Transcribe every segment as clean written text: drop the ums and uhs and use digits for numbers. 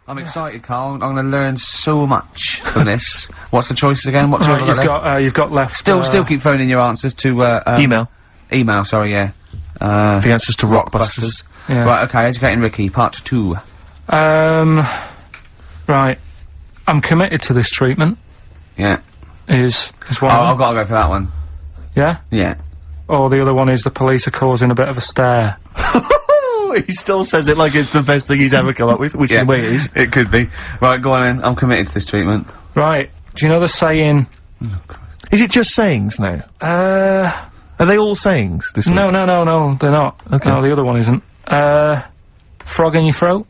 I'm excited, Carl. I'm gonna learn so much from this. What's the choices again? What Right, you've got left. Still keep phoning your answers to, email. Email, sorry, yeah. The answers to Rockbusters. Yeah. Right, okay, Educating Ricky, part 2. Right. I'm committed to this treatment. Yeah. Is one. Oh, I've gotta go for that one. Yeah? Yeah. Or the other one is the police are causing a bit of a stir. He still says it like it's the best thing he's ever come up with, which in a way it is. It could be. Right, go on then. I'm committed to this treatment. Right. Do you know the saying... Oh, God. Is it just sayings now? Are they all sayings this week? No, they're not. Okay. No, the other one isn't. Frog in your throat?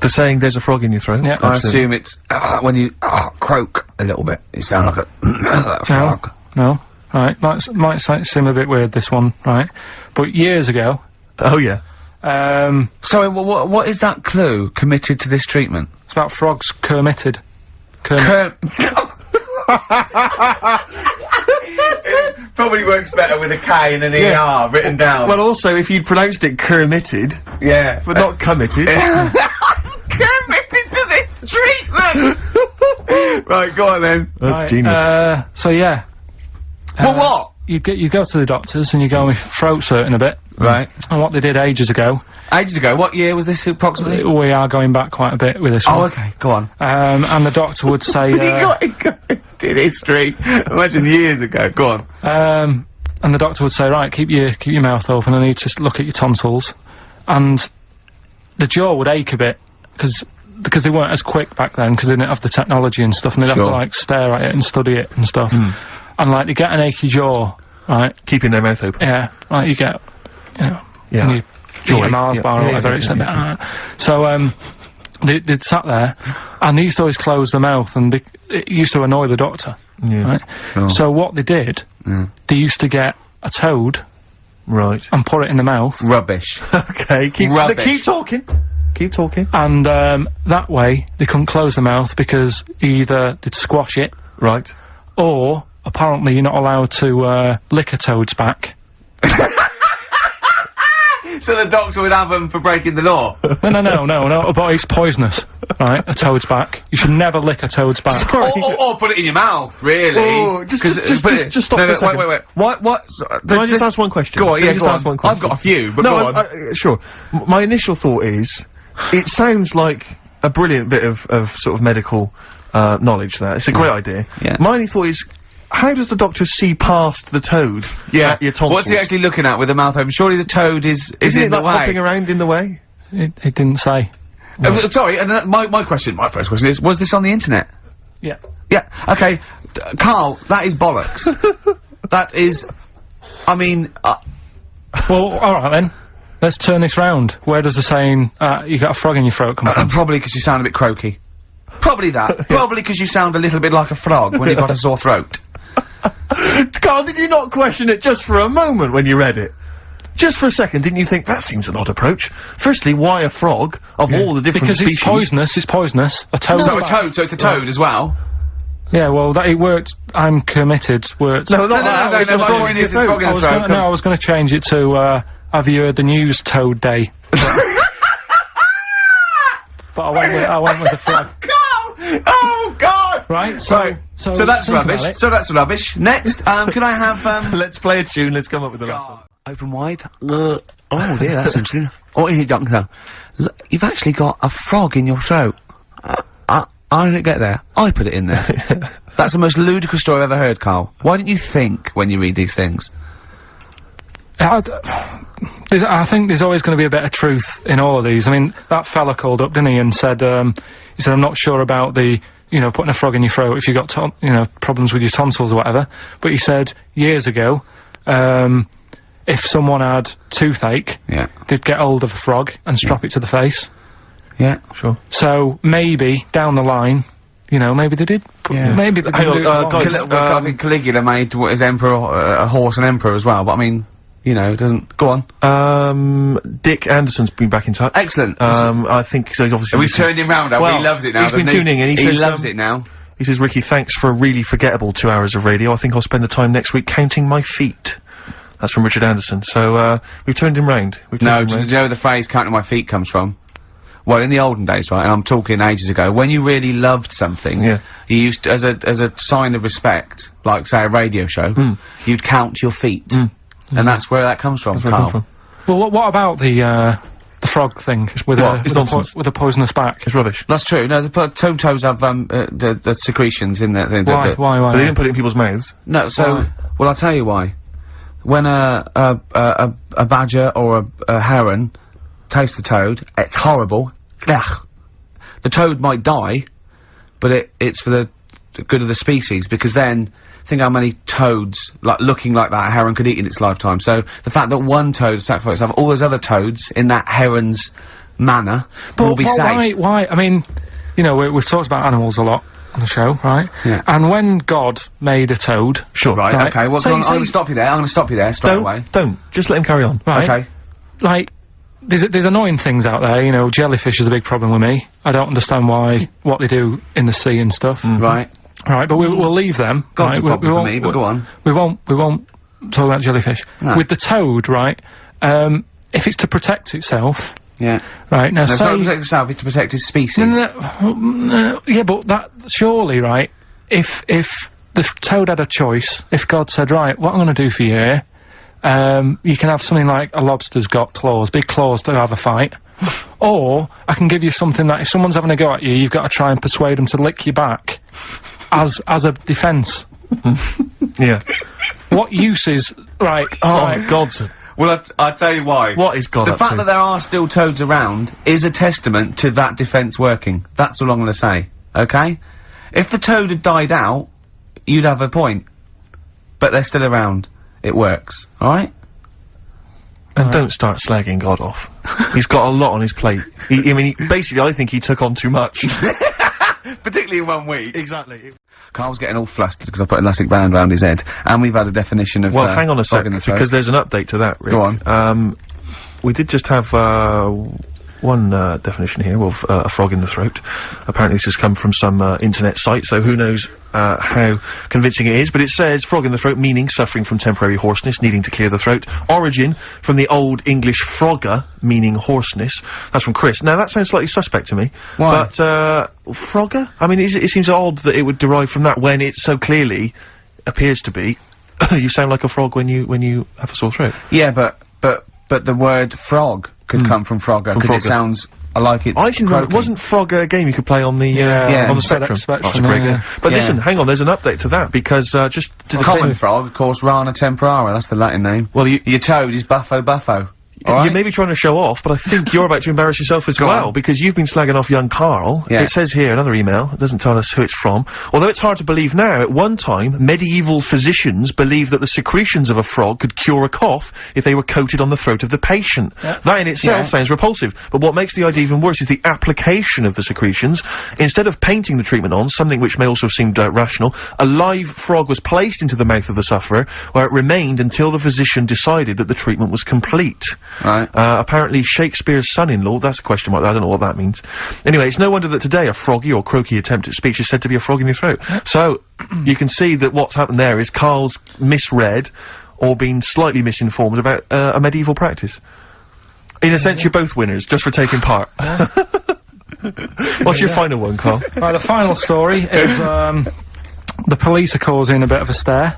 The saying, there's a frog in your throat? Yeah. I assume it's, when you, croak a little bit. You sound like a frog. No. Right. Might seem a bit weird, this one, right? But years ago... Oh, yeah. Sorry, what is that clue? Committed to this treatment? It's about frogs committed. Probably works better with a K and an ER written down. Well, also, if you'd pronounced it Kermitted. Yeah. But not committed. Committed to this treatment! Right, go on then. That's genius. So yeah. Well, what? You go to the doctors and you go, my throat's hurting a bit. Right. And what they did ages ago. Ages ago? What year was this approximately? We are going back quite a bit with this one. Oh, okay, go on. And the doctor would say, did history. Imagine years ago, go on. and the doctor would say, right, keep your mouth open, I need to look at your tonsils. And the jaw would ache a bit, because they weren't as quick back then, because they didn't have the technology and stuff, and they'd have to, like, stare at it and study it and stuff. And, like, they get an achy jaw, right? Keeping their mouth open. Yeah, like, you get, you know, Yeah. when you eat a Mars bar or whatever, it's a bit, So, they'd sat there, and they used to always close their mouth, and it used to annoy the doctor, right? Sure. So what they did, they used to get a toad, right, and put it in the mouth. Rubbish. Okay, keep talking. Keep talking. And, that way, they couldn't close the mouth, because either they'd squash it. Right. Or, apparently, you're not allowed to, lick a toad's back. So the doctor would have them for breaking the law? No, but it's poisonous, right? A toad's back. You should never lick a toad's back. Sorry. Or put it in your mouth, really. Oh, just stop for a second. Wait. What? Can I just ask one question? Go on, yeah, just ask one question. I've got a few, but no, go on. Sure. My initial thought is, it sounds like a brilliant bit of sort of medical, knowledge there. It's a great idea. Yeah. My only thought is, how does the doctor see past the toad at your tonsils? What's he actually looking at with the mouth open? Surely the toad is in the way. Hopping around in the way? It didn't say. Sorry, and my first question is, was this on the internet? Yeah. Yeah, okay. Carl, that is bollocks. That is, I mean, Well, alright then. Let's turn this round. Where does the saying, you got a frog in your throat come from? probably because you sound a bit croaky. Probably that. Probably because you sound a little bit like a frog when you've got a sore throat. Carl, did you not question it just for a moment when you read it? Just for a second, didn't you think, that seems an odd approach? Firstly, why a frog, of all the different species? Because it's poisonous, A toad. So it's a toad as well? Yeah, well, it worked, I'm committed, worked. No, I was gonna change it to, have you heard the news, Toad Day? But I went with the frog. Oh God! Right, so that's rubbish. So that's rubbish. Next, can I have, Let's play a tune, let's come up with the last one. Open wide. Oh dear, that's interesting. Oh, here, doctor. Look, you've actually got a frog in your throat. I didn't get there. I put it in there. That's the most ludicrous story I've ever heard, Carl. Why don't you think when you read these things? I think there's always going to be a bit of truth in all of these. I mean, that fella called up, didn't he, and said, I'm not sure about the, putting a frog in your throat if you got, problems with your tonsils or whatever. But he said, years ago, if someone had toothache, they'd get hold of a frog and strap it to the face. Yeah, sure. So, maybe, down the line, maybe they did. Maybe they didn't do it I think Caligula made his emperor, a horse and emperor as well, but I mean, it doesn't... Go on. Dick Anderson's been back in touch. Excellent. I think, so he's obviously... We've turned him round, he loves it now, he's been tuning in, he says, loves it now. He says, Ricky, thanks for a really forgettable 2 hours of radio. I think I'll spend the time next week counting my feet. That's from Richard Anderson. So, we've turned him round. Do you know where the phrase counting my feet comes from? well, in the olden days, right, and I'm talking ages ago, when you really loved something, Yeah. you used to, as a sign of respect, like, say, a radio show, you'd count your feet. And that's where that comes from, That's where it comes Carl. from. Well, what about the frog thing with What? It's nonsense. with a poisonous back? It's rubbish. That's true. No, the toads have, the secretions in there. Why? But they didn't put it in people's mouths. No, so, Why? well, I'll tell you why. When a badger or a heron tastes the toad, it's horrible. Ugh. The toad might die, but it's for the good of the species, because then, think how many toads, like, looking like that heron could eat in its lifetime. So, the fact that one toad sacrificed itself, all those other toads in that heron's manner will be safe. Why? I mean, you know, we've talked about animals a lot on the show, right? Yeah. And when God made a toad, Sure. Right, okay, well, So go on, you I'm gonna say- stop you there, straight away. Don't. Just let him carry on. right? Okay. Like, there's annoying things out there, you know, jellyfish is a big problem with me. I don't understand what they do in the sea and stuff. Right. Right, but we'll leave them. God's right? a problem for me, but go on. We won't talk about jellyfish. No. With the toad, right, if it's to protect itself, Yeah. right, now No, it's not to say... protect itself, it's to protect its species. No, yeah, but that, surely, right, if the toad had a choice, if God said, right, what I'm gonna do for you, you can have something like a lobster's got claws, big claws to have a fight, or I can give you something that if someone's having a go at you, you've got to try and persuade them to lick your back, as a defence. Yeah. What use is, right, Oh, right, God's a... Well, I'll tell you why. What is God The up fact to? that there are still toads around is a testament to that defence working. That's all I'm gonna say. Okay? If the toad had died out, you'd have a point. But they're still around. It works. Alright? And don't start slagging God off. He's got a lot on his plate. Basically, I think he took on too much. Particularly in 1 week. Exactly. Carl's getting all flustered because I put an elastic band around his head. And we've had a definition of, Well, hang on a frog sec, in the throat. because there's an update to that, Rick. Go on. We did just have, one, definition here of, a frog in the throat. Apparently this has come from some, internet site, so who knows, how convincing it is, but it says frog in the throat, meaning suffering from temporary hoarseness, needing to clear the throat. Origin from the Old English frogger, meaning hoarseness. That's from Chris. Now, that sounds slightly suspect to me. Why? But, frogger? I mean, it seems odd that it would derive from that when it so clearly appears to be you sound like a frog when you have a sore throat. Yeah, but the word frog could come from Frogger, because it Frogger. sounds like it's I didn't know, croaking. wasn't Frogger a game you could play on the, Yeah, on the Spectrum, Spectrum? Spectrum, That's a great yeah. game. But Yeah. listen, hang on, there's an update to that, because, just to The common frog, of course, Rana temporara, that's the Latin name. Well, Your toad is Buffo Buffo. Alright? You may be trying to show off, but I think you're about to embarrass yourself as Go well, on. because you've been slagging off young Carl. Yeah. It says here, another email, it doesn't tell us who it's from. Although it's hard to believe now, at one time, medieval physicians believed that the secretions of a frog could cure a cough if they were coated on the throat of the patient. That in itself Yeah. sounds repulsive, but what makes the idea even worse is the application of the secretions. Instead of painting the treatment on, something which may also have seemed rational, a live frog was placed into the mouth of the sufferer, where it remained until the physician decided that the treatment was complete. Right. Apparently Shakespeare's son-in-law, that's a question mark, I don't know what that means. Anyway, it's no wonder that today a froggy or croaky attempt at speech is said to be a frog in your throat. So, you can see that what's happened there is Carl's misread, or been slightly misinformed about, a medieval practice. In a sense, you're both winners, just for taking part. What's your final one, Carl? Right, the final story is, the police are causing a bit of a stir.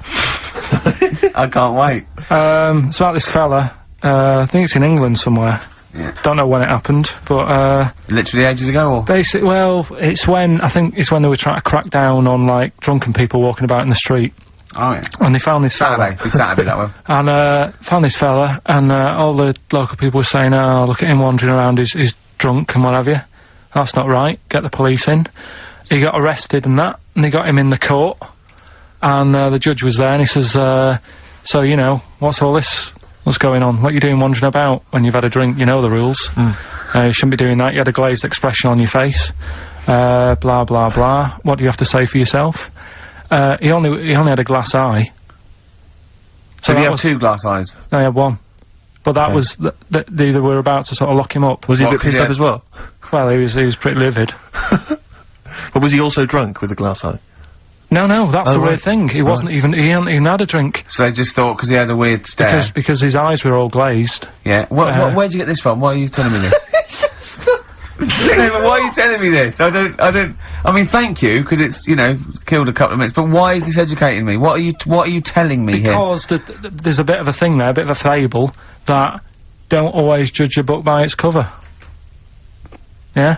I can't wait. It's about this fella, I think it's in England somewhere. Yeah. Don't know when it happened, but, Literally ages ago, or? basically, well, I think it's when they were trying to crack down on, like, drunken people walking about in the street. Oh, yeah. And they found this fella. Saturday. Big Saturday, that one. And, found this fella, and, all the local people were saying, oh, look at him wandering around, he's drunk and what have you. That's not right, get the police in. He got arrested and that, and they got him in the court. And, the judge was there, and he says, so, you know, what's all this? What's going on? What are you doing wandering about when you've had a drink? You know the rules. You shouldn't be doing that. You had a glazed expression on your face. Blah, blah, blah. What do you have to say for yourself? He only had a glass eye. So that you have was- 2 glass eyes? No, he had one. But that Okay. was, they were about to sort of lock him up. Was he a What, bit 'cause pissed he up had- as well? Well, he was pretty livid. But was he also drunk with the glass eye? No, that's Oh, the right. weird thing. He wasn't even, he hadn't even had a drink. So they just thought, because he had a weird stare. Because his eyes were all glazed. Yeah. Where'd you get this from? Why are you telling me this? No, but why are you telling me this? I mean, thank you, because it's, you know, killed a couple of minutes, but why is this educating me? What are you telling me here? Because there's a bit of a thing there, a bit of a fable, that don't always judge a book by its cover. Yeah?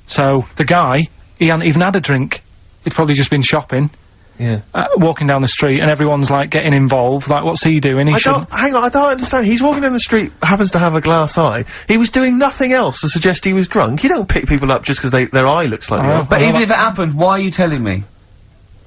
So, the guy, he hadn't even had a drink. He'd probably just been shopping. Yeah. Walking down the street, and everyone's, like, getting involved. Like, what's he doing? Hang on, I don't understand. He's walking down the street, happens to have a glass eye. He was doing nothing else to suggest he was drunk. You don't pick people up just because their eye looks like that. But even if it happened, why are you telling me?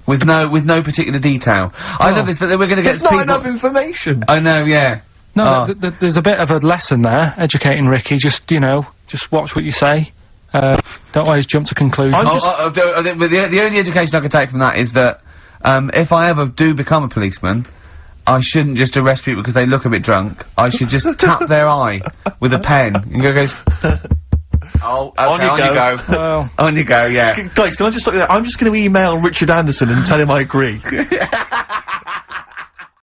With no particular detail. I know this, but then we're gonna get It's not enough information. I know, yeah. No, there's a bit of a lesson there, educating Ricky. Just, you know, just watch what you say. Don't always jump to conclusions. The only education I can take from that is that, if I ever do become a policeman, I shouldn't just arrest people because they look a bit drunk. I should just tap their eye with a pen and goes, oh, okay, on you go. Well, on you go, yeah. Guys, can I just stop you there? I'm just gonna email Richard Anderson and tell him I agree.